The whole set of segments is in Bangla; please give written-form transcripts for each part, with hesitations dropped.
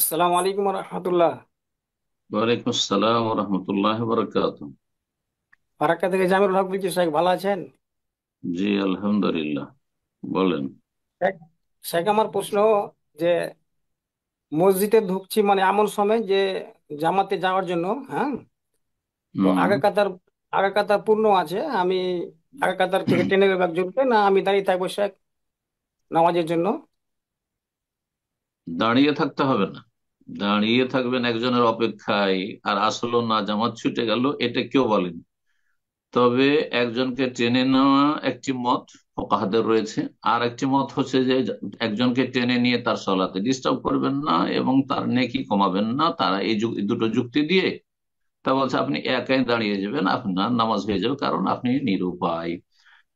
আসসালামু আলাইকুম রহমতুল্লাহ। ওয়ালাইকুম আসসালাম রহমতুল্লাহ বরকাত। ফারাক্কা থেকে জামিরুল হক বলছি, শেখ ভালো আছেন? জি আলহামদুলিল্লাহ। বলেন। শেখ শেখ, আমার প্রশ্ন যে মসজিদে ঢুকছি মানে এমন সময় যে জামাতে যাওয়ার জন্য, হ্যাঁ, তো হুম। আগা কাতার পূর্ণ আছে। আমি আগা কাতার থেকে টেনে নেবো একজনকে, না আমি দাঁড়িয়ে থাকবো শেখ নামাজের জন্য? দাঁড়িয়ে থাকতে হবে না। দাঁড়িয়ে থাকবেন একজনের অপেক্ষায়, আর আসলো না, জামাত ছুটে গেল, এটা কেউ বলেন। তবে একজনকে টেনে নেওয়া একটি মত ফুকাহাদের রয়েছে। আর একটি মত হচ্ছে যে একজনকে টেনে নিয়ে তার সলাতে ডিস্টার্ব করবেন না এবং তার নেকি কমাবেন না। তারা এই দুটো যুক্তি দিয়ে তা বলছে আপনি একাই দাঁড়িয়ে যাবেন, আপনার নামাজ হয়ে যাবে, কারণ আপনি নিরুপায়।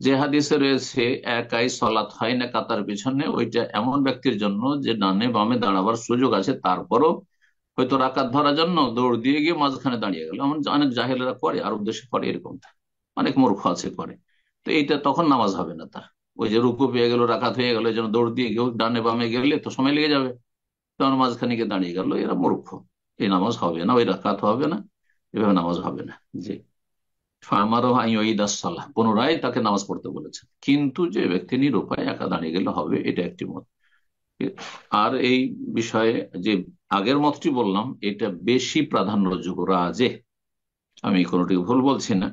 যে হাদিসে রয়েছে একাই সলাৎ হয় না কাতার পিছনে, ওইটা এমন ব্যক্তির জন্য যে ডানে বামে দাঁড়াবার সুযোগ আছে, তারপরও হয়তো রাকাত ধরার জন্য দৌড় দিয়ে গিয়ে মাঝখানে দাঁড়িয়ে গেল। এমন অনেক জাহেলেরা করে, আরব দেশে করে এরকম। অনেক মূর্খ আছে করে। তো এইটা তখন নামাজ হবে না তার। ওই যে রুকু পেয়ে গেল, রাকাত হয়ে গেল, এই জন্য দৌড় দিয়ে গিয়েও ডানে বামে গেলে তো সময় লেগে যাবে, তখন মাঝখানে গিয়ে দাঁড়িয়ে গেল, এরা মূর্খ। এই নামাজ হবে না, ওই রাকাত হবে না, এভাবে নামাজ হবে না। জি। আমারও সালাহ, পুনরায় তাকে নামাজ পড়তে বলেছেন, কিন্তু যে ব্যক্তি নিরুপায় একা দাঁড়িয়ে গেলে হবে, এটা একটি মত। আর এই বিষয়ে যে আগের মতটি বললাম, এটা বেশি প্রাধান্যযোগ্য রাজে। আমি কোনোটি ভুল বলছি না।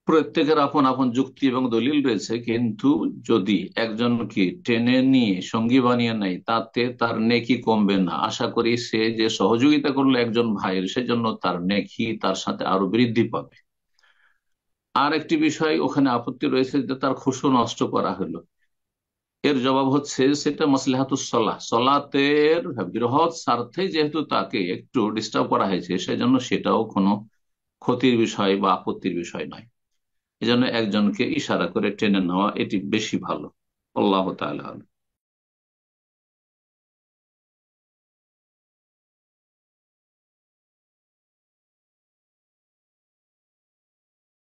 প্রত্যেকের আপন আপন যুক্তি এবং দলিল রয়েছে, কিন্তু যদি একজনকে টেনে নিয়ে সঙ্গী বানিয়ে নেয়, তাতে তার নেকি কমবে না। আশা করি সে যে সহযোগিতা করলো একজন ভাইয়ের, সেজন্য তার নেকি তার সাথে আরো বৃদ্ধি পাবে। আর একটি বিষয় ওখানে আপত্তি রয়েছে, যে তার খুশু নষ্ট করা হলো। এর জবাব হচ্ছে সেটা মাসলিহাতুস সালাহ, সলাতের বৃহৎ স্বার্থে যেহেতু তাকে একটু ডিস্টার্ব করা হয়েছে, সেজন্য সেটাও কোনো ক্ষতির বিষয় বা আপত্তির বিষয় নয়। এজন্য একজনকে ইশারা করে টেনে নেওয়া এটি বেশি ভালো। আল্লাহ তাআলা আলাম।